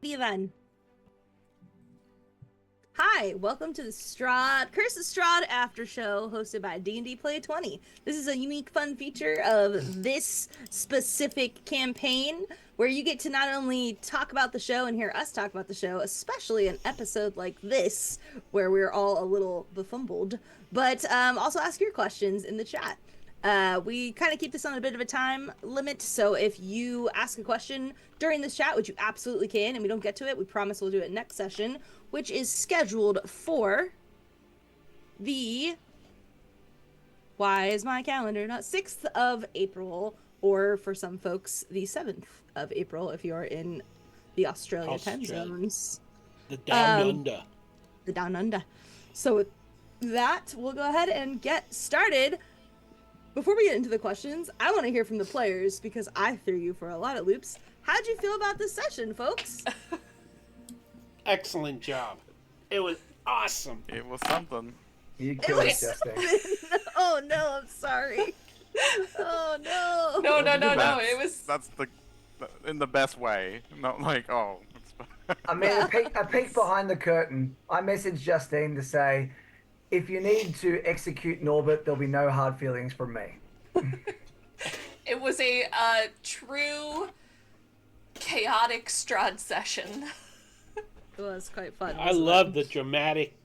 Then. Hi, welcome to the Curse of Strahd Aftershow, hosted by D&D Play 20. This is a unique, fun feature of this specific campaign where you get to not only talk about the show and hear us talk about the show, especially an episode like this where we're all a little befumbled, but also ask your questions in the chat. We kind of keep this on a bit of a time limit, so if you ask a question during this chat, which you absolutely can, and we don't get to it, we promise we'll do it next session, which is scheduled for the, why is my calendar not 6th of April, or for some folks, the 7th of April, if you're in the Australia time zones. The Down Under. The Down Under. So with that, we'll go ahead and get started. Before we get into the questions, I want to hear from the players because I threw you for a lot of loops. How'd you feel about this session, folks? Excellent job. It was awesome. It was something. You killed it, Justin. Oh no, I'm sorry. Oh no. No. It was. That's in the best way. Not like, oh. I mean, a peek behind the curtain. I messaged Justine to say, if you need to execute Norbert, there'll be no hard feelings from me. It was a true chaotic Strahd session. It was quite fun. I love the dramatic,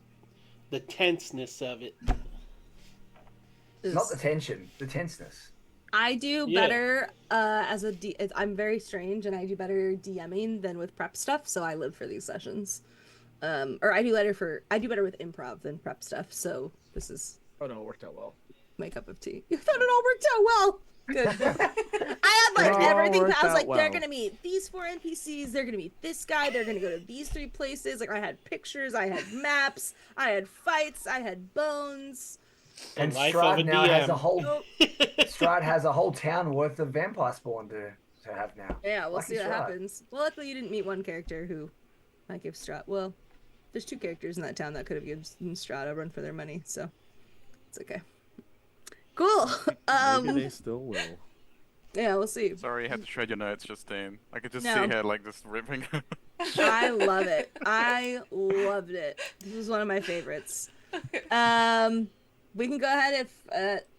the tenseness of it. Not the tension, the tenseness. I do better as a I'm very strange, and I do better DMing than with prep stuff, so I live for these sessions. Or I do better with improv than prep stuff, so this is... Oh no, it worked out well. My cup of tea. You thought it all worked out well! Good. I had like everything. I was like, they're gonna meet these 4 NPCs, they're gonna meet this guy, they're gonna go to these 3 places. Like, I had pictures, I had maps, I had fights, I had bones. And Strahd now has Strahd has a whole town worth of vampire spawn to have now. Yeah, we'll see what happens. Well, luckily you didn't meet one character who might give Strahd... Well, there's 2 characters in that town that could have given Strahd a run for their money, so it's okay. Cool. Maybe they still will. Yeah, we'll see. Sorry, you had to shred your notes, Justine. I could just see her like just ripping. I love it. I loved it. This was one of my favorites. We can go ahead if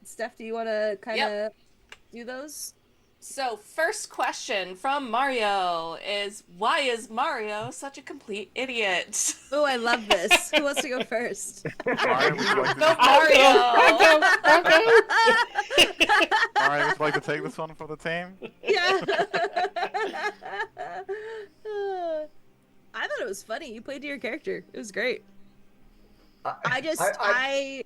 Steph, do you want to kind of do those? So, first question from Mario is, why is Mario such a complete idiot? Oh, I love this. Who wants to go first? Mario! Mario would like to take this one for the team. Yeah. I thought it was funny. You played to your character. It was great. The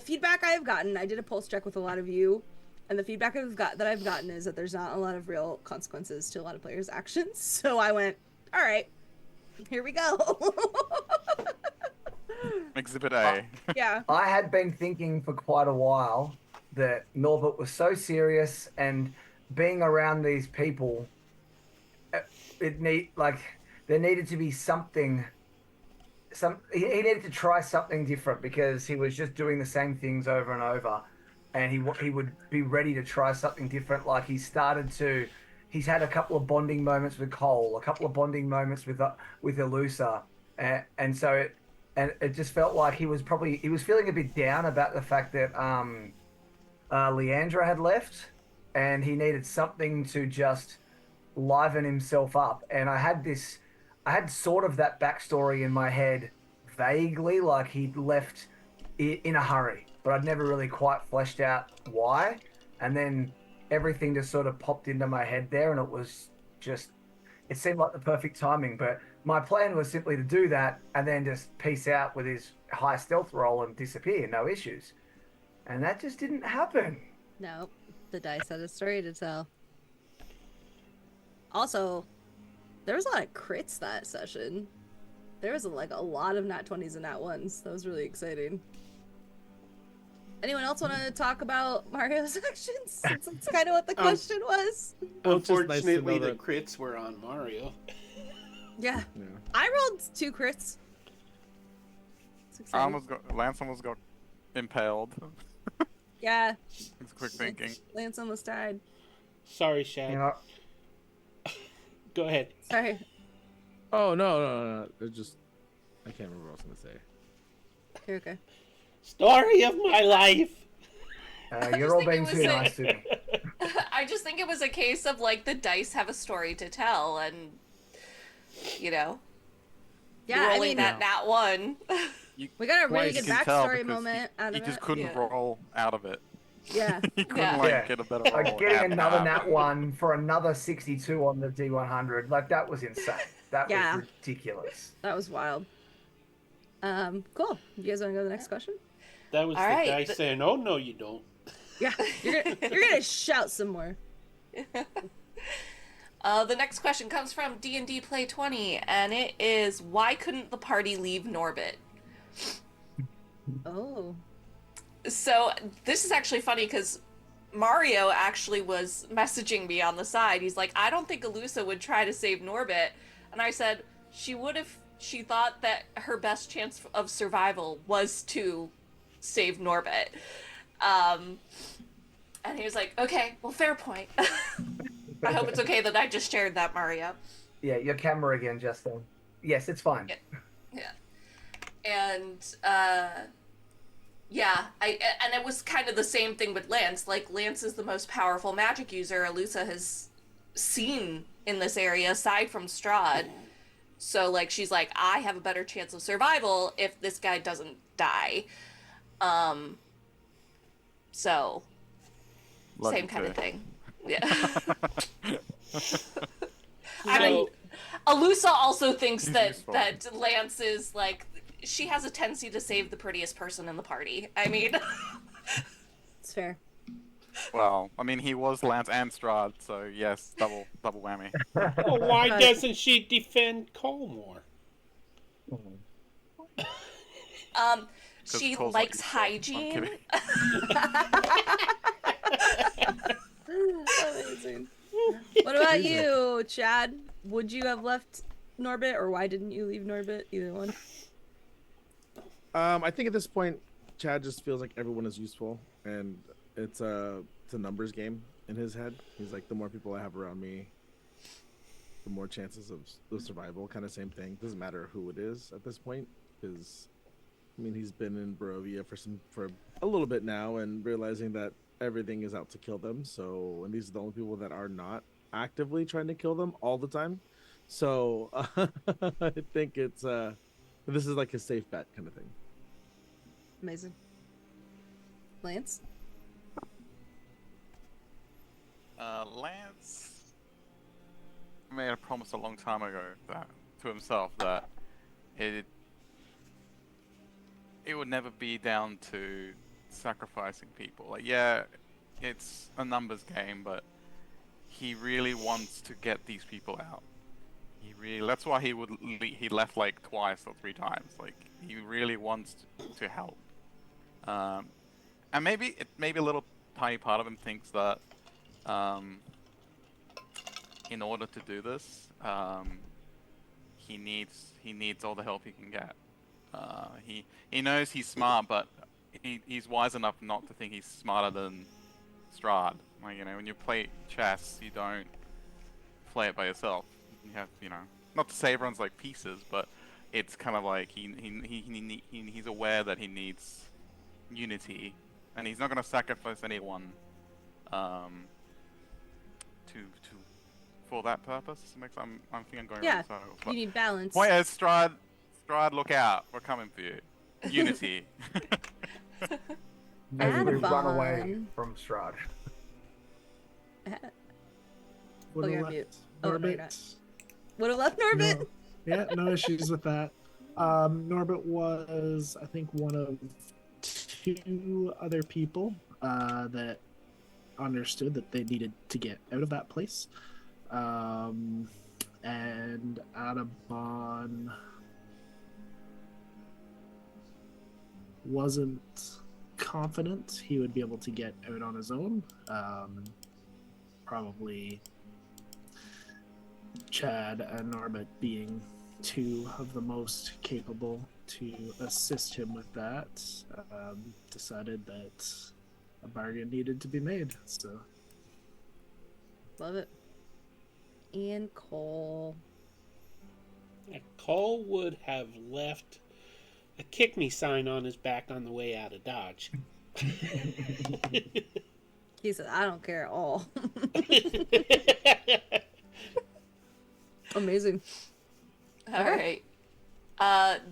feedback I have gotten, I did a pulse check with a lot of you, and the feedback that I've gotten is that there's not a lot of real consequences to a lot of players' actions. So I went, all right, here we go. Exhibit A. Yeah. I had been thinking for quite a while that Norbert was so serious, and being around these people, there needed to be something. He needed to try something different because he was just doing the same things over and over, and he would be ready to try something different. Like, he's had a couple of bonding moments with Cole, a couple of bonding moments with Elusa, and so it just felt like he was feeling a bit down about the fact that Leandra had left, and he needed something to just liven himself up. And I had sort of that backstory in my head vaguely, like he'd left in a hurry, but I'd never really quite fleshed out why. And then everything just sort of popped into my head there, and it seemed like the perfect timing. But my plan was simply to do that and then just peace out with his high stealth roll and disappear, no issues. And that just didn't happen. No, the dice had a story to tell. Also, there was a lot of crits that session. There was like a lot of nat 20s and nat 1s. That was really exciting. Anyone else want to talk about Mario's actions? Since that's kind of what the question was. Unfortunately, the crits were on Mario. Yeah. I rolled 2 crits. Lance almost got impaled. Yeah. It's quick thinking. Lance almost died. Sorry, Shad. Go ahead. Sorry. Oh no! It just I can't remember what I was gonna say. You're okay. Story of my life. You're all being too nice to me. I just think it was a case of like the dice have a story to tell, and you know, Yeah, I rolling mean, that nat one. we got a really You good can tell backstory because moment out he of just it. couldn't Yeah. roll out of it. Yeah. He couldn't Yeah. like Yeah. get a better Like roll. getting and another have nat it. one for another 62 on the D100. Like that was insane. That Yeah. was ridiculous. That was wild. Cool. You guys want to go to the next question? That was All the right, guy saying, "Oh no, you don't." Yeah. You're gonna shout some more. The next question comes from D&D Play 20, and it is, why couldn't the party leave Norbit? Oh. So this is actually funny because Mario actually was messaging me on the side. He's like, I don't think Alusa would try to save Norbit. And I said, she would if she thought that her best chance of survival was to save Norbit. And he was like, okay, well, fair point. I hope it's okay that I just shared that, Mario. Yeah, your camera again, Justin. Yes, it's fine. Yeah. And, yeah, and it was kind of the same thing with Lance. Like, Lance is the most powerful magic user Alusa has seen in this area, aside from Strahd. So, like, she's like, I have a better chance of survival if this guy doesn't die. So, Love same you kind too. of thing. Yeah. So, I mean, Alusa also thinks He's that useful. that Lance is like, she has a tendency to save the prettiest person in the party. I mean, It's fair. Well, I mean, he was Lance and Strahd, so yes, double whammy. well, why Right. doesn't she defend Cole more? she Cole's not likes useful. I'm hygiene. kidding. Amazing. What about you, Chad? Would you have left Norbit, or why didn't you leave Norbit? Either one. I think at this point, Chad just feels like everyone is useful, and it's a numbers game in his head. He's like, the more people I have around me, the more chances of survival. Kind of same thing. Doesn't matter who it is at this point, because I mean he's been in Barovia for a little bit now, and realizing that everything is out to kill them. So, and these are the only people that are not actively trying to kill them all the time. So I think it's this is like a safe bet kind of thing. Amazing. Lance? Lance made a promise a long time ago to himself that it would never be down to sacrificing people. Like, yeah, it's a numbers game, but he really wants to get these people out. That's why he left like twice or three times. Like, he really wants to help. And maybe a little tiny part of him thinks that in order to do this, he needs all the help he can get. He knows he's smart, but he's wise enough not to think he's smarter than Strahd. Like, you know, when you play chess, you don't play it by yourself. You have, you know, not to say everyone's like pieces, but it's kind of like he's aware that he needs unity, and he's not going to sacrifice anyone to for that purpose. I think I'm going Yeah, around in circles. You But need balance. point is, Strahd, look out! We're coming for you. Unity. As we run Adabon. away from Strahd. Oh, you're on mute. Oh, no, you're not. Norbit. Would have left Norbit? No, yeah, no issues with that. Norbit was, I think, one of two other people that understood that they needed to get out of that place. And Adabon wasn't confident he would be able to get out on his own. Probably Chad and Norbit being two of the most capable to assist him with that, decided that a bargain needed to be made. So, Love it. And Cole. Cole would have left a kick me sign on his back on the way out of Dodge. He said, I don't care at all. Amazing. All right.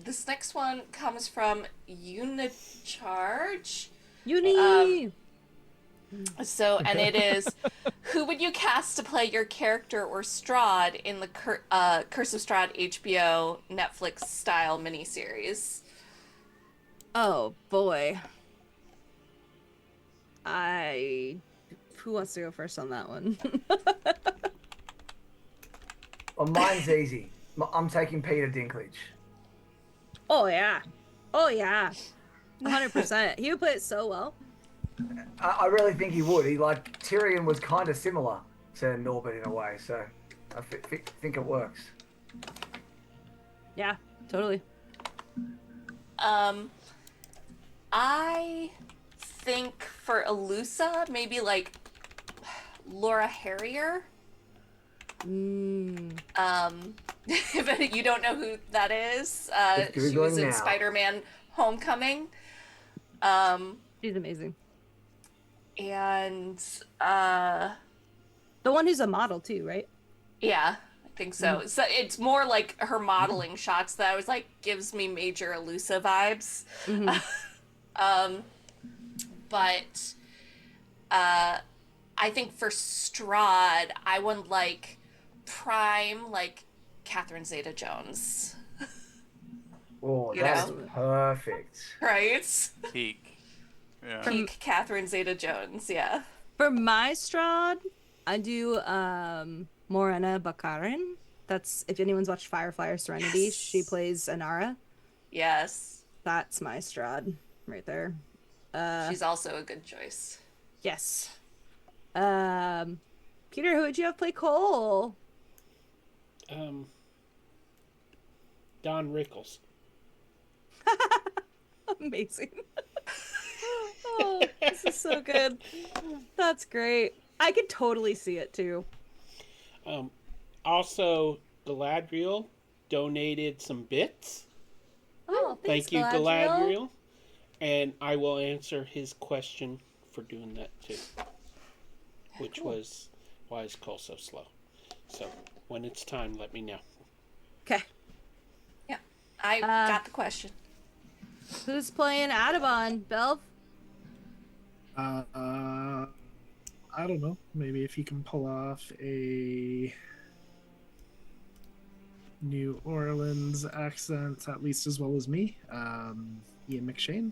This next one comes from Unicharge. Uni! So, and it is, who would you cast to play your character or Strahd in the Curse of Strahd HBO Netflix style miniseries? Oh, boy. Who wants to go first on that one? Well, mine's easy. I'm taking Peter Dinklage. Oh, yeah. Oh, yeah. 100%. He would play it so well. I really think he would. Tyrion was kind of similar to Norbert in a way, so I think it works. Yeah, totally. I think for Elusa, maybe like Laura Harrier. If you don't know who that is, she was in Spider-Man Homecoming. She's amazing. And the one who's a model too, right? yeah, I think so. So it's more like her modeling shots that I was like gives me major Elusa vibes. But I think for Strahd, I want like prime like Catherine Zeta-Jones. Oh, You that's know? perfect. Right? Peak. Yeah. Peak Catherine Zeta-Jones, yeah. For my Strahd, I do Morena Baccarin. That's, if anyone's watched Firefly or Serenity, Yes. she plays Anara. Yes. That's my Strahd right there. She's also a good choice. Yes. Peter, who would you have play Cole? Don Rickles. Amazing. Oh, this is so good. That's great. I could totally see it too. Also, Galadriel donated some bits. Oh, thanks, Thank you, Galadriel. Galadriel. And I will answer his question for doing that too. Which was, why is Cole so slow? So, when it's time, let me know. Okay. Yeah. I got the question. Who's playing Adabon? Belv? I don't know. Maybe if you can pull off a New Orleans accent at least as well as me, Ian McShane.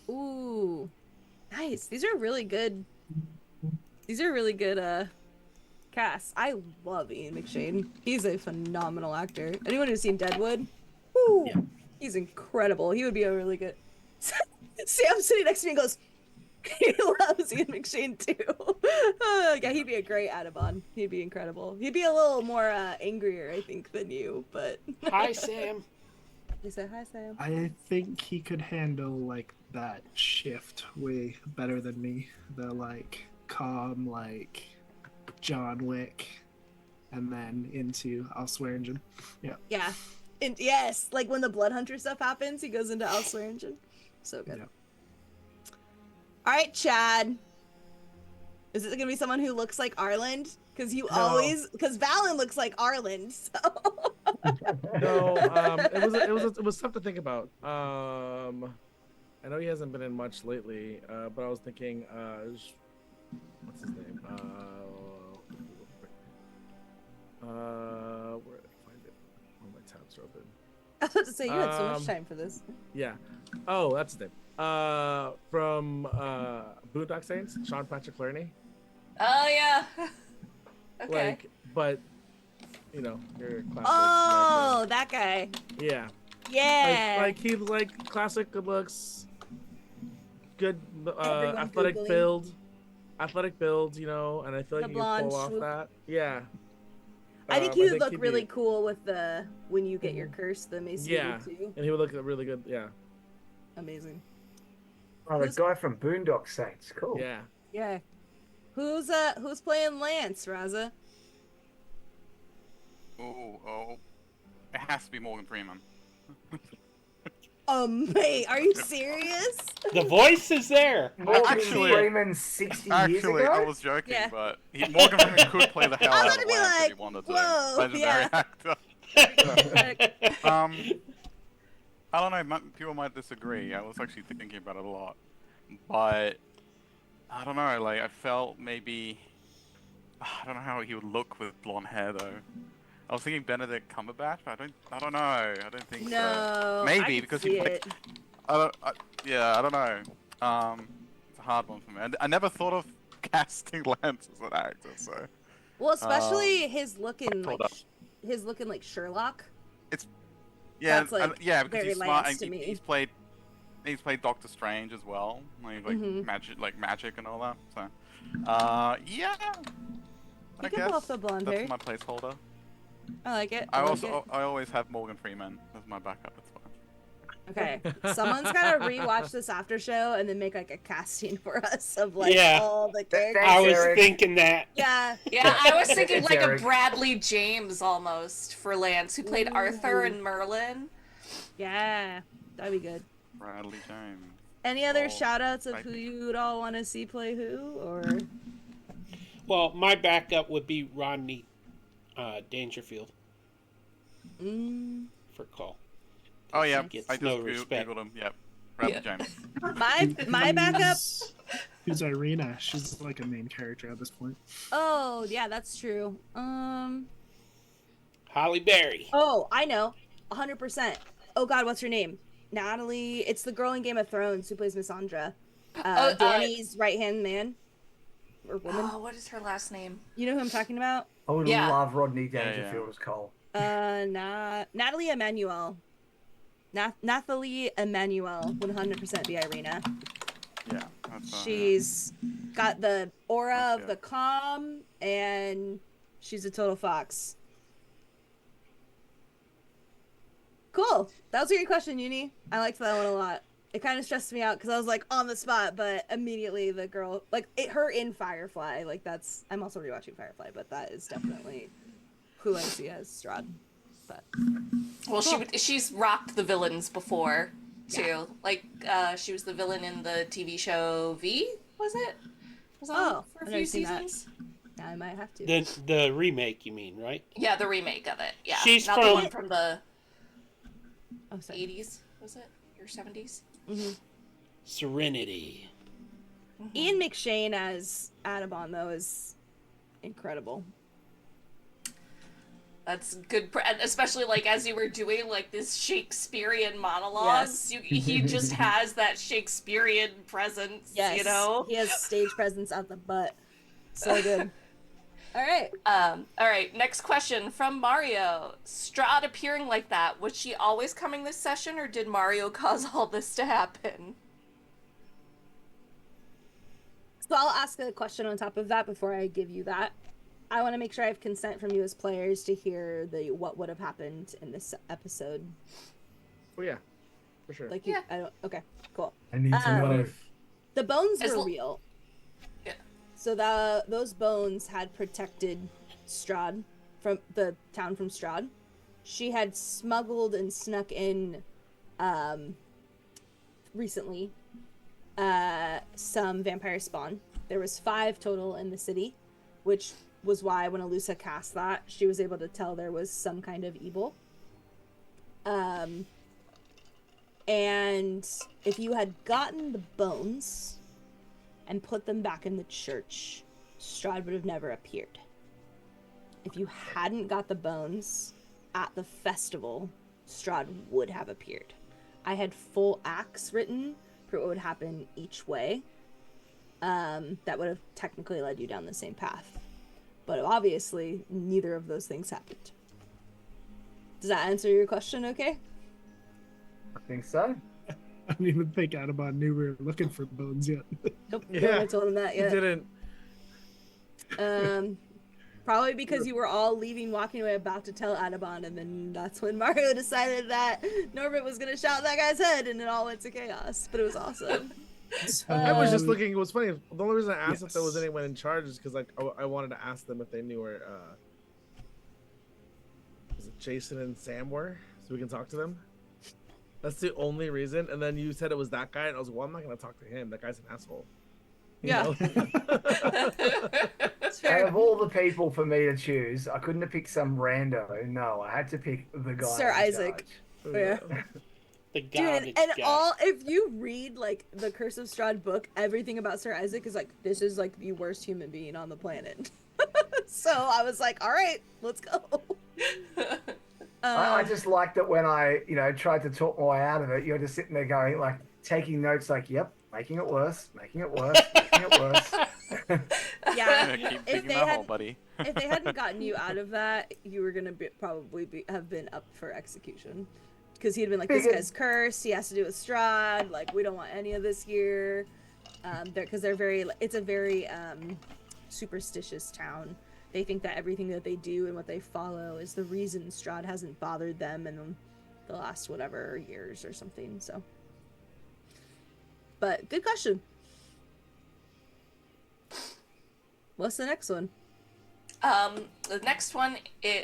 Ooh. Nice. These are really good. These are really good casts. I love Ian McShane. He's a phenomenal actor. Anyone who's seen Deadwood? Woo! Yeah. He's incredible. He would be a really good. Sam's sitting next to me and goes, he loves Ian McShane too. Yeah, he'd be a great Adabon. He'd be incredible. He'd be a little more angrier, I think, than you, but. Hi, Sam. He said, hi, Sam. I think he could handle like that shift way better than me. The like calm, like John Wick, and then into I'll swear engine. Yeah. Yeah. And yes, like when the Blood Hunter stuff happens, he goes into Elsewhere Engine. So good. Yeah. All right, Chad. Is it gonna be someone who looks like Arland? Because because Valen looks like Arland. So. No, it was tough to think about. I know he hasn't been in much lately, but I was thinking, what's his name? Where did I find it? Oh, my tabs are open. I was about to say you had so much time for this. Yeah. Oh, that's his name. From Boondock Saints, Sean Patrick Clooney. Oh, yeah. Okay. Like, but you know, your classic. Oh, that guy. Yeah. Yeah. Like he's like classic, good looks, good Everyone athletic Googling. build, you know, and I feel like The you can pull blonde off swoop. that. Yeah. I think he would look he'd really be- cool with the when you get your curse, the emaciated Yeah, too. and he would look really good. Yeah. Amazing. Oh, the guy from Boondock Saints. Cool. Yeah. Yeah. Who's playing Lance, Raza? Oh. has to be Morgan Freeman. Mate, are you serious? The voice is there. Morgan Actually- Freeman 60 years Actually, ago? I was joking, Yeah. but Morgan Freeman could play the hell I was out gonna of be Lance if he like, wanted to. whoa, Legendary yeah. actor. I don't know. People might disagree. I was actually thinking about it a lot, but I don't know. Like, I felt maybe I don't know how he would look with blonde hair though. I was thinking Benedict Cumberbatch, but I don't know. I don't think so. No, Maybe I could because see he played. it. Yeah, I don't know. It's a hard one for me. I never thought of casting Lance as an actor, so. Well, especially his looking hold like up. his looking like Sherlock. Yeah, That's, like, yeah, because very he's smart. Lance And to me. he's played Doctor Strange as well, like Mhm. magic and all that. So, yeah. I You can guess pull off the blonde hair. that's my placeholder. I like it. I like it. always have Morgan Freeman as my backup. It's fine. Okay, someone's gotta rewatch this after show and then make like a casting for us of like Yeah. all the Thanks, characters. I was Eric. thinking that. Yeah. Yeah, I was thinking It's like Eric. a Bradley James almost for Lance, who played Arthur and Merlin. Yeah, that'd be good. Bradley James. Any other Oh, shout outs of I who think- you'd all want to see play who? Or Well, my backup would be Rodney Dangerfield for Cole. Oh yeah, Gets I just no respect. googled him. Yep, Bradley Yeah. James. my backup. Who's Irina? She's like a main character at this point. Oh yeah, that's true. Holly Berry. Oh, I know, 100%. Oh God, what's her name? Natalie. It's the girl in Game of Thrones who plays Missandra. Danny's right hand man or woman. Oh, what is her last name? You know who I'm talking about? I would Yeah. love Rodney Yeah, yeah. Dangerfield as Cole. Natalie Emmanuel. Nathalie Emmanuel, 100% be Irina. Yeah, that's, She's got the aura That's of good. the calm, and she's a total fox. Cool. That was a great question, Uni. I liked that one a lot. It kind of stressed me out because I was like on the spot, but immediately the girl, like her in Firefly, like that's. I'm also rewatching Firefly, but that is definitely who I see as Strahd. But Well, Cool. she's rocked the villains before too. Like she was the villain in the TV show V. Was it? Was on Oh, for a I've few never seen that. seasons. now I might have to. The remake, you mean, right? Yeah, the remake of it. Yeah, She's not the from- one from the Oh, sorry. 80s. Was it or 70s? Serenity. Ian McShane as Adabon though is incredible. That's good, and especially like as you were doing like this Shakespearean monologues. He just has that Shakespearean presence. Yes, You know. he has stage presence out the butt. So good. All right. All right, next question from Mario. Strahd appearing like that, was she always coming this session, or did Mario cause all this to happen? So I'll ask a question on top of that before I give you that. I want to make sure I have consent from you as players to hear the what would have happened in this episode. Oh yeah, for sure. Like, Yeah. I don't. Okay, cool. I need to know. The bones As were lo- real. Yeah. So those bones had protected Strahd from the town from Strahd. She had smuggled and snuck in, recently, some vampire spawn. There was 5 total in the city, which was why when Alusa cast that, she was able to tell there was some kind of evil. And if you had gotten the bones and put them back in the church, Strahd would have never appeared. If you hadn't got the bones at the festival, Strahd would have appeared. I had full acts written for what would happen each way. That would have technically led you down the same path. But obviously, neither of those things happened. Does that answer your question okay? I think so. I don't even think Adabon knew we were looking for bones yet. Nope. Yeah, I told him that He yet. didn't. Probably because you were all leaving, walking away, about to tell Adabon, and then that's when Mario decided that Norbert was gonna shout that guy's head, and it all went to chaos. But it was awesome. I was just Um, looking. It was funny. The only reason I asked if there was yes. anyone in charge is because like I wanted to ask them if they knew where. Was it Jason and Sam were, so we can talk to them. That's the only reason. And then you said it was that guy, and I was like, well, I'm not gonna talk to him. That guy's an asshole. You Yeah. know? It's Out fair. of all the people for me to choose, I couldn't have picked some rando. No, I had to pick the guy. Sir in Isaac. charge. Yeah. The Dude, garbage and guy. all if you read like the Curse of Strahd book, everything about Sir Isaac is like this is like the worst human being on the planet. So I was like, all right, let's go. I just liked it when I, tried to talk my way out of it. You're just sitting there going, like, taking notes, like, yep, making it worse, making it worse, making it worse. Yeah, Keep if digging they that hole, had buddy. if they hadn't gotten you out of that, you were gonna have been up for execution, because he'd been like, this guy's cursed. He has to do with Strahd. Like, we don't want any of this here. Because it's a very superstitious town. They think that everything that they do and what they follow is the reason Strahd hasn't bothered them in the last whatever years or something. So, but good question. What's the next one? The next one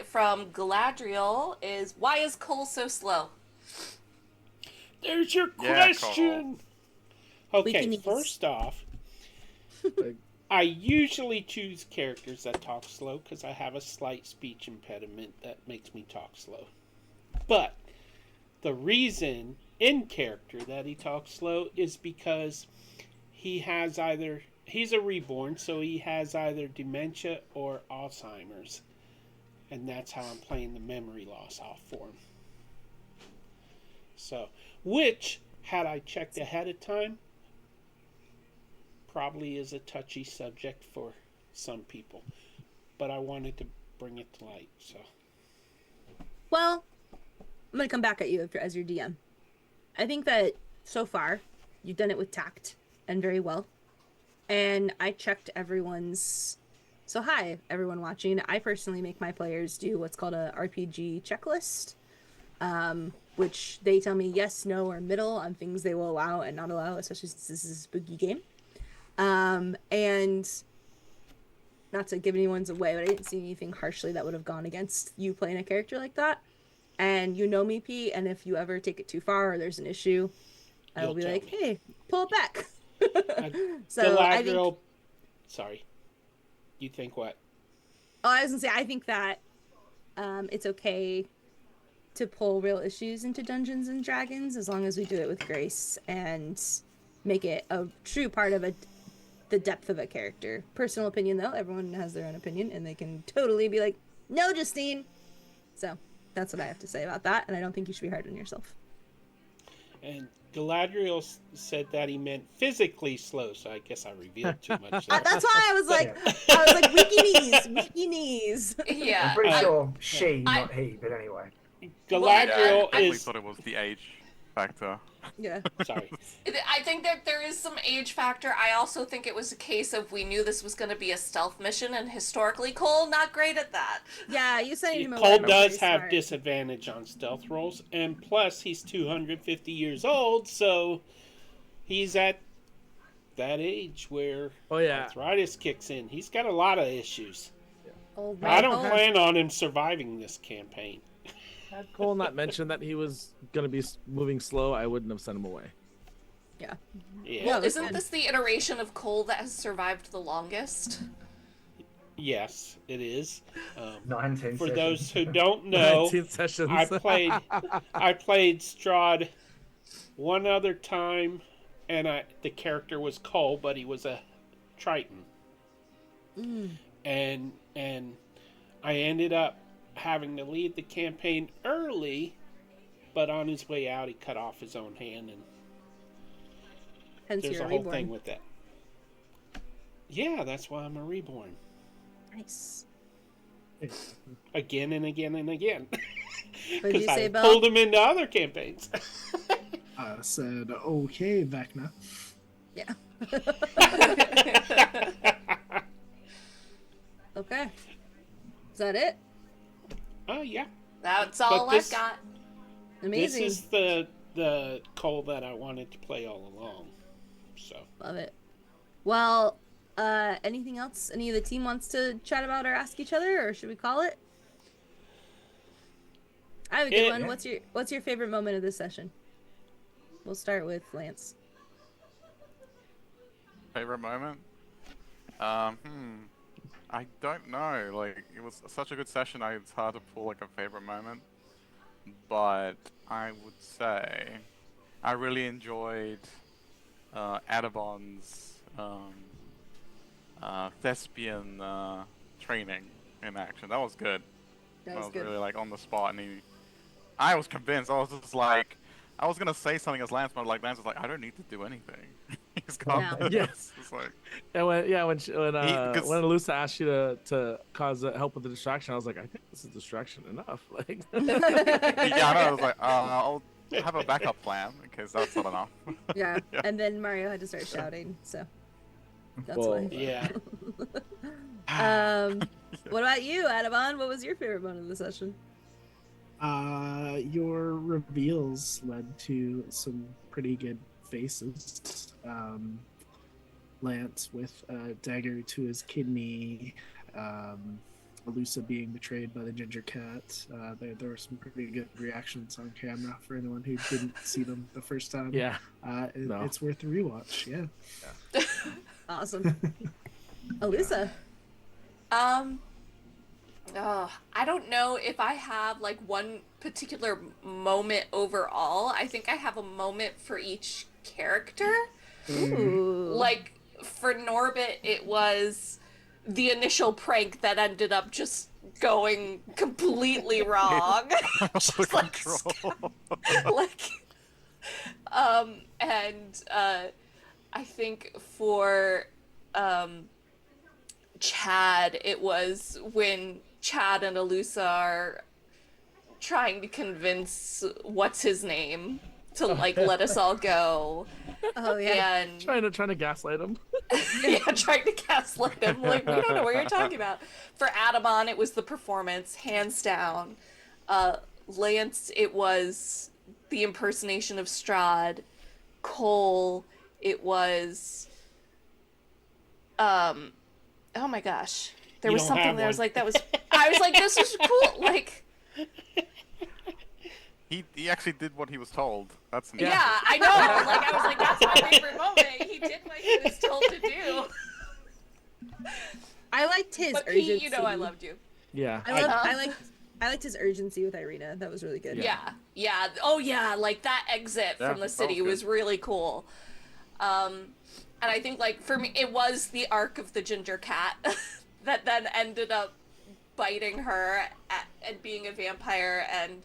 from Galadriel is, why is Cole so slow? There's your Yeah, question. We Okay, can first off, I usually choose characters that talk slow because I have a slight speech impediment that makes me talk slow. But the reason in character that he talks slow is because he's a reborn, so he has either dementia or Alzheimer's. And that's how I'm playing the memory loss off for him. So, which, had I checked ahead of time, probably is a touchy subject for some people. But I wanted to bring it to light, so. Well, I'm gonna come back at you as your DM. I think that so far you've done it with tact and very well. And I checked everyone's. So hi, everyone watching. I personally make my players do what's called a RPG checklist, which they tell me yes, no, or middle on things they will allow and not allow, especially since this is a spooky game. And not to give anyone's away, but I didn't see anything harshly that would have gone against you playing a character like that. And you know me, Pete, and if you ever take it too far or there's an issue, I will be You'll like, tell hey, pull it back. So I think. Sorry. You think what? Oh, I was gonna say, I think that it's okay to pull real issues into Dungeons and Dragons as long as we do it with grace and make it a true part of the depth of a character. Personal opinion, though, everyone has their own opinion, and they can totally be like, no, Justine. So that's what I have to say about that, and I don't think you should be hard on yourself. And Galadriel said that he meant physically slow, so I guess I revealed too much there. That's why I was like, wiki knees. Yeah. I'm pretty I- sure she, not he, but anyway. Galadriel I is... thought it was the age factor. Yeah. Sorry. I think that there is some age factor. I also think it was a case of we knew this was going to be a stealth mission, and historically, Cole, not great at that. Yeah, you sending him away. Cole was does very have smart. disadvantage on stealth rolls, and plus he's 250 years old, so he's at that age where arthritis kicks in. He's got a lot of issues. Old I man. don't plan on him surviving this campaign. Had Cole not mentioned that he was gonna be moving slow, I wouldn't have sent him away. Yeah. Yeah. Well, that's Isn't good. this the iteration of Cole that has survived the longest? Yes, it is. 19 For sessions. those who don't know, 19 sessions. I played Strahd one other time, and the character was Cole, but he was a Triton. And I ended up having to leave the campaign early, but on his way out he cut off his own hand, and Hence there's you're a whole reborn. thing with that. Yeah, that's why I'm a reborn. Nice. Again and again and again. What did you Because say, I Bill? pulled him into other campaigns. I said, okay, Vecna. Yeah. Okay. Is that it? Oh, yeah. That's all this- I've got. Amazing. This is the Cole that I wanted to play all along. So, Love it. Well, anything else any of the team wants to chat about or ask each other, or should we call it? I have a good one. What's your favorite moment of this session? We'll start with Lance. Favorite moment? I don't know. Like, it was such a good session. It's hard to pull like a favorite moment. But I would say I really enjoyed Adabon's thespian training in action. That was good. That was was good. really like on the spot, and I was convinced. I was just like, I was gonna say something as Lance, but like Lance was like, I don't need to do anything. He's got No. this. Yes. It's like, And when Cause- Alusa asked you to cause help with the distraction, I was like, I think this is distraction enough. Like, yeah, I know. I was like, I'll have a backup plan in case that's not enough. Yeah. And then Mario had to start shouting, so that's Well, why. Yeah. What about you, Adabon? What was your favorite moment of the session? Your reveals led to some pretty good faces. Lance with a dagger to his kidney, Alusa being betrayed by the ginger cat. There were some pretty good reactions on camera for anyone who didn't see them the first time. yeah. It's worth a rewatch. Yeah. Awesome. Alusa. I don't know if I have like one particular moment overall. I think I have a moment for each character. Ooh. Like for Norbit, it was the initial prank that ended up just going completely wrong. Just like, like, and I think for Chad, it was when Chad and Alusa are trying to convince what's his name to like let us all go. Oh yeah. And Trying to gaslight him. yeah, trying to gaslight him. Like, we don't know what you're talking about. For Adamon, it was the performance, hands down. Lance, it was the impersonation of Strahd. Cole, it was oh my gosh. There You was don't something have that I was one. like, I was like, this is cool. Like, He actually did what he was told. That's yeah, I know. Like, I was like, that's my favorite moment. He did what he was told to do. I liked his But urgency. Pete, you know I loved you. Yeah. I liked his urgency with Irina. That was really good. Yeah. Oh yeah, like that exit Yeah, from the that city was was really cool. And I think like for me, it was the arc of the ginger cat that then ended up biting her and being a vampire, and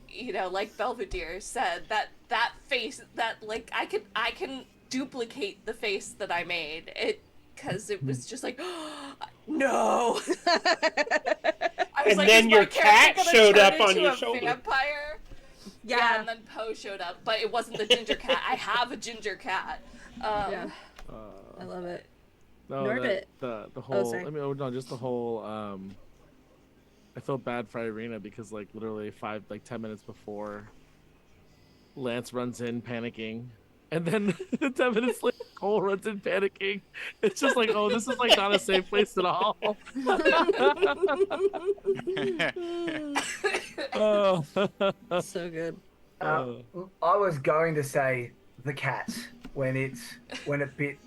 you know, like Belvedere said, that face, that like I can duplicate the face that I made it, because it was just like, no. I was And like, then is your my character cat gonna showed turn up on into your a shoulder. Vampire? Yeah, and then Poe showed up, but it wasn't the ginger cat. I have a ginger cat. Yeah. I love it. No, Norbit. the whole. sorry. I mean, no, just the whole. I felt bad for Irina because like literally 10 minutes before, Lance runs in panicking, and then 10 minutes later, Cole runs in panicking. It's just like, oh, this is like not a safe place at all. Oh. So good. I was going to say the cat when it bit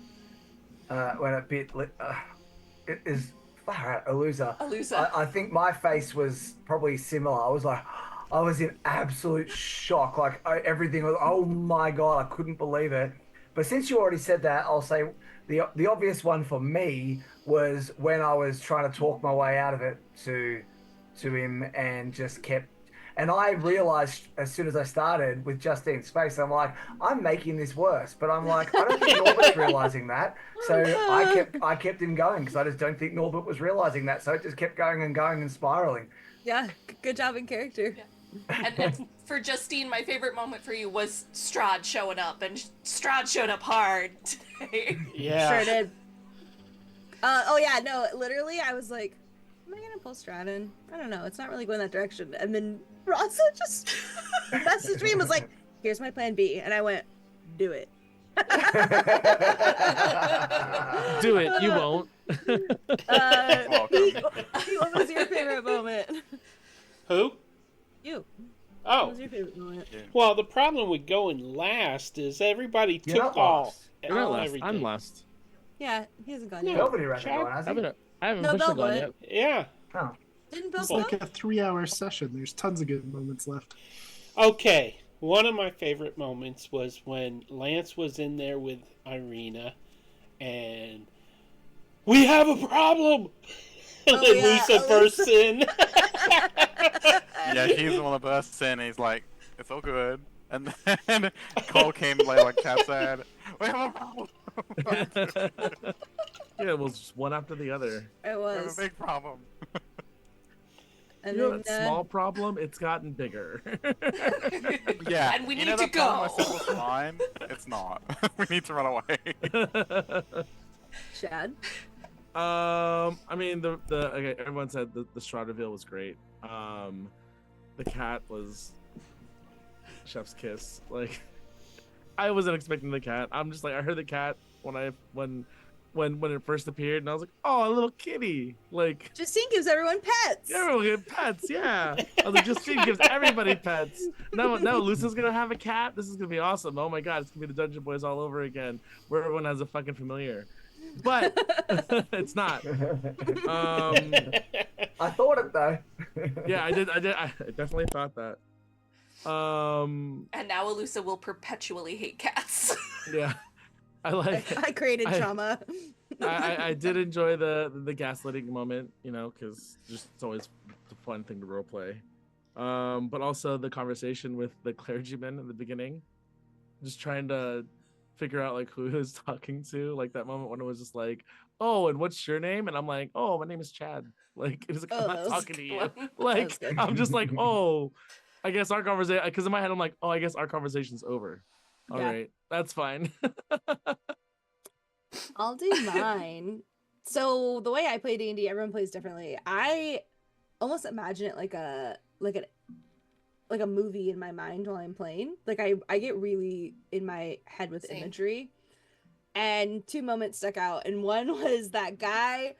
it is far out Alusa. Alusa. I think my face was probably similar. I was like, I was in absolute shock. Like everything was, oh my god, I couldn't believe it. But since you already said that, I'll say the obvious one for me was when I was trying to talk my way out of it to him and just kept. And I realized as soon as I started with Justine's face, I'm like, I'm making this worse. But I'm like, I don't think Norbert's realizing that. So I kept him going because I just don't think Norbert was realizing that. So it just kept going and spiraling. Yeah. Good job in character. Yeah. And for Justine, my favorite moment for you was Strahd showing up, and Strahd showed up hard today. Yeah. Sure did. Oh yeah, no, literally, I was like, am I gonna pull Strahd in? I don't know. It's not really going that direction. And then Rosa just messaged me and was like, here's my plan B. And I went, do it. Do it. You won't. Pete, what was your favorite moment? Who? You. What Oh, was your favorite moment? well, the problem with going last is everybody You're took not all. last. You're not last. Everything. I'm last. Yeah, he hasn't gone No. yet. Velvety hasn't Chad? gone, has I he? haven't No, officially Bill gone went. yet. Oh. Didn't Bill It's go? like a 3-hour session. There's tons of good moments left. Okay, one of my favorite moments was when Lance was in there with Irina, and we have a problem. And Oh, then yeah, Lisa bursts in. Yeah, he's the one that bursts in. He's like, "It's all good." And then Cole came later, like Chad said, "We have a problem. Yeah, it was just one after the other. It We have a was. big problem." And You know then, that small problem? It's gotten bigger. Yeah, And we you need know to that problem I go. said was fine? It's not. We need to run away. Chad. I mean okay, everyone said the Strahd reveal was great. The cat was chef's kiss. Like I wasn't expecting the cat. I'm just like I heard the cat when it first appeared, and I was like, oh, a little kitty. Like Justine gives everyone pets. everyone get pets, yeah. I was like, Justine gives everybody pets. Now Lucy's gonna have a cat. This is gonna be awesome. Oh my god, it's gonna be the Dungeon Boys all over again, where everyone has a fucking familiar. But it's not. I thought it though. Yeah, I did. I definitely thought that. And now Alusa will perpetually hate cats. Yeah, I like. I created trauma. I did enjoy the gaslighting moment, you know, because just it's always a fun thing to roleplay. But also the conversation with the clergyman in the beginning, just trying to figure out like who he was talking to, like that moment when it was just like, oh, and what's your name? And I'm like, oh, my name is Chad. Like it was like, Oh, I'm that not was talking to you. That Like was good. I'm just like, oh, I guess our conversation, because in my head I'm like, oh, I guess our conversation's over. All Yeah. right, that's fine. I'll do mine. So the way I play D&D, everyone plays differently. I almost imagine it like a movie in my mind while I'm playing. Like I get really in my head with Same. imagery. And two moments stuck out, and one was that guy,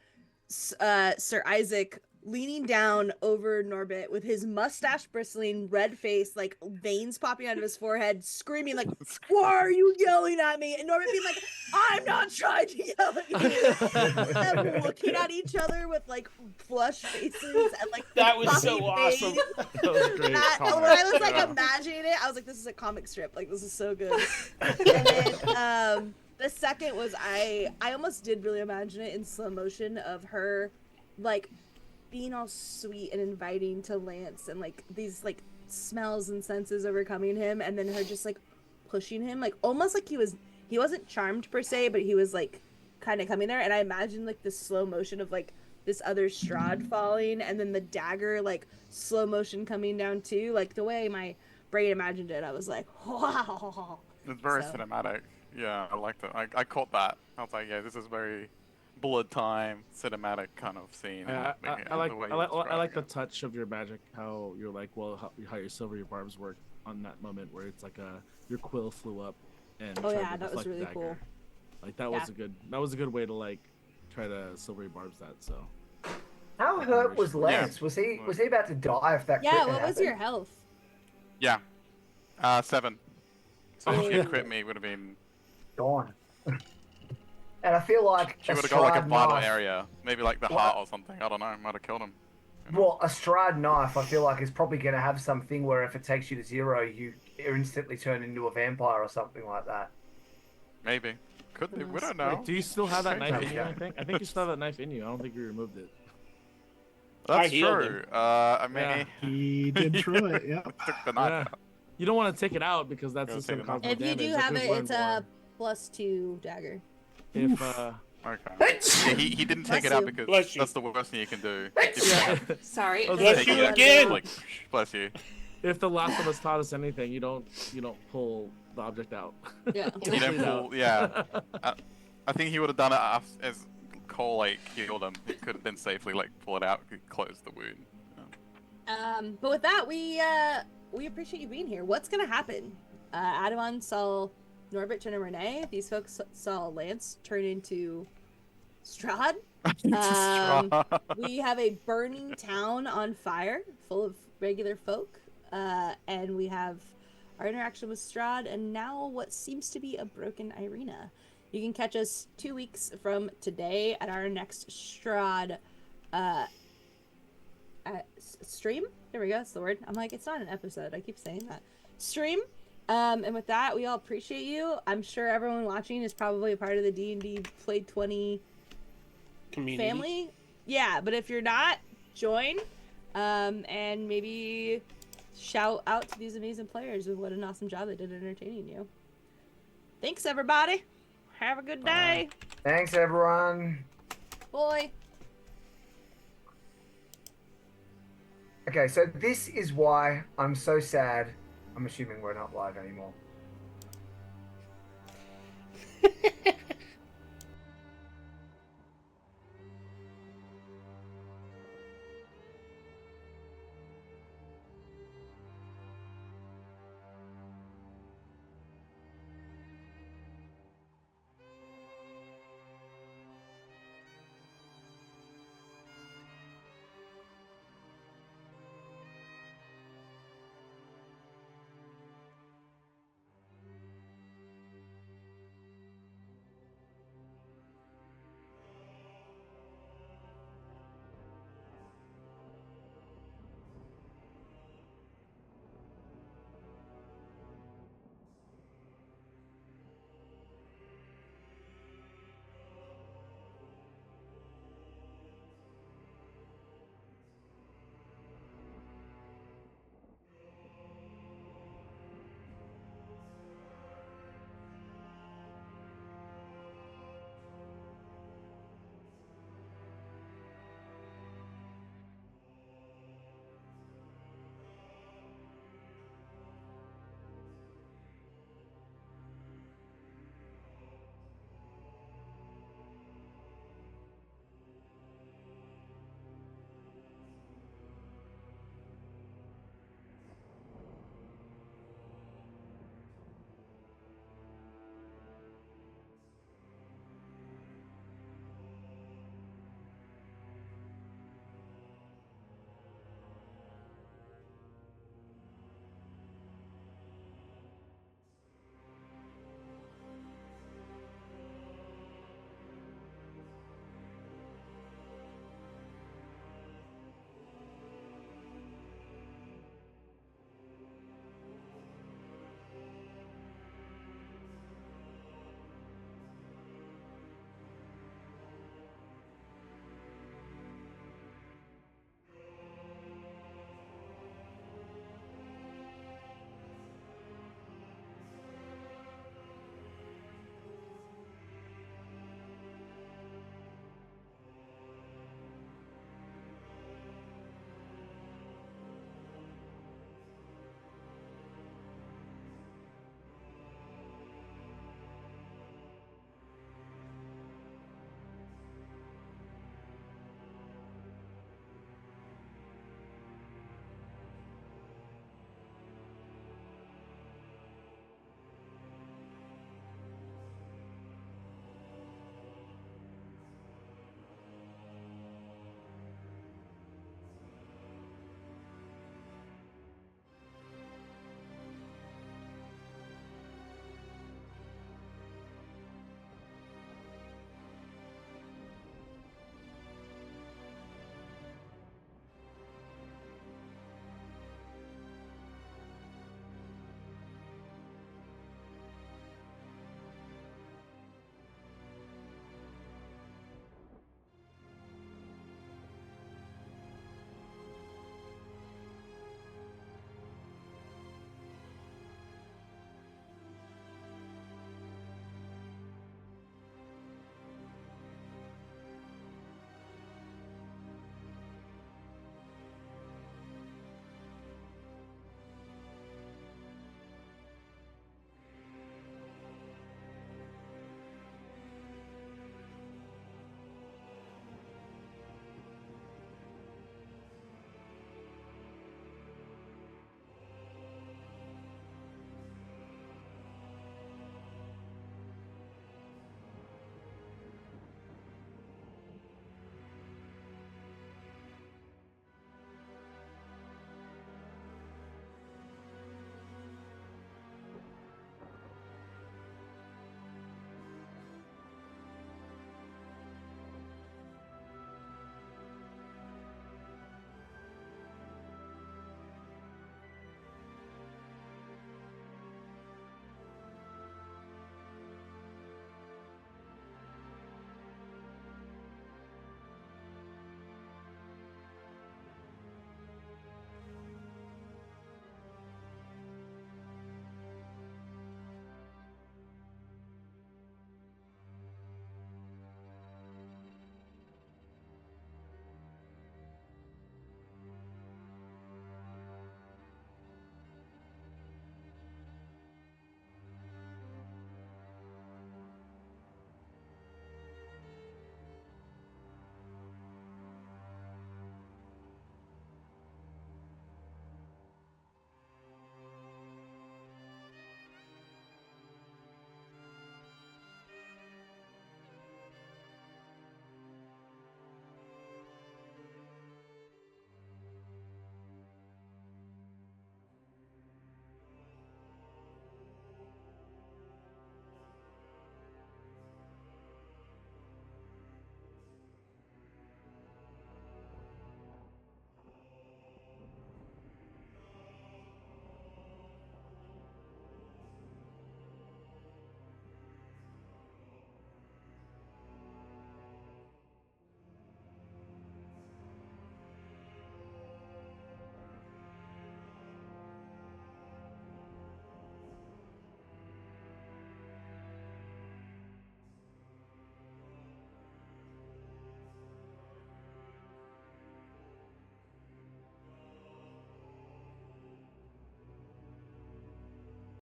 Sir Isaac, leaning down over Norbit with his mustache bristling, red face, like veins popping out of his forehead, screaming like, "Why are you yelling at me?" And Norbit being like, "I'm not trying to yell at you." And looking at each other with like flushed faces and like That was puffy so awesome. face. That was great. When I was like Yeah. imagining it, I was like, "This is a comic strip. Like this is so good." And then the second was I almost did really imagine it in slow motion of her like being all sweet and inviting to Lance, and like these like smells and senses overcoming him, and then her just like pushing him, like almost like he wasn't charmed per se, but he was like kind of coming there. And I imagined like the slow motion of like this other Strahd falling, and then the dagger like slow motion coming down too, like the way my brain imagined it. I was like, wow. It's very So- cinematic. Yeah, I liked it. I caught that. I was like, yeah, this is very bullet time cinematic kind of scene. I the like way I like you're I like the describing touch of your magic. How you're like, well, how your silvery barbs work on that moment where it's like your quill flew up and Oh tried yeah, to that was deflect the really dagger. cool. Like that was a good way to like try to silvery barbs that. So How hurt was Lance? Was he about to die if that? Yeah, crit what was happened? your health? it. Yeah, 7. So if she Oh. had crit me, it would have been. Gone. And I feel like She would have got like a Strahd vital knife- area, maybe like the What? heart or something. I don't know. Might have killed him. Well, a Strahd knife, I feel like, is probably going to have something where if it takes you to 0, you instantly turn into a vampire or something like that. Maybe. Could be. We Yes. don't know. Wait, do you still have that Strange knife in you? idea. I think you still have that knife in you. I don't think you removed it. That's I healed true. him. I mean, Yeah. He did throw it, yeah. took the knife Yeah. out. You don't want to take it out because that's Gotta just take gonna it cause out. more If you damage. do Like, have we've it, learned it's a more. +2 dagger. If Okay. Yeah, he didn't take it out Bless you. because Bless you. that's the worst thing you can do. yeah, Sorry. I was Bless like, you Take it, again. Like, bless you. if the Last of Us taught us anything, you don't pull the object out. Yeah. You don't Pull it pull. out. Yeah. I think he would have done it as Cole like healed him. He could have been safely like pull it out, close the wound. But with that, we appreciate you being here. What's gonna happen? Adamon saw Norbert turn to Renee. These folks saw Lance turn into Strahd. We have a burning town on fire, full of regular folk. and we have our interaction with Strahd, and now what seems to be a broken Irina. You can catch us 2 weeks from today at our next Strahd stream. There we go. That's the word. I'm like, it's not an episode. I keep saying that. Stream. And with that, we all appreciate you. I'm sure everyone watching is probably a part of the D&D Play 20 community family. Yeah, but if you're not, join. And maybe shout out to these amazing players with what an awesome job they did entertaining you. Thanks, everybody. Have a good day. Thanks, everyone. Boy. Okay, so this is why I'm so sad. I'm assuming we're not live anymore.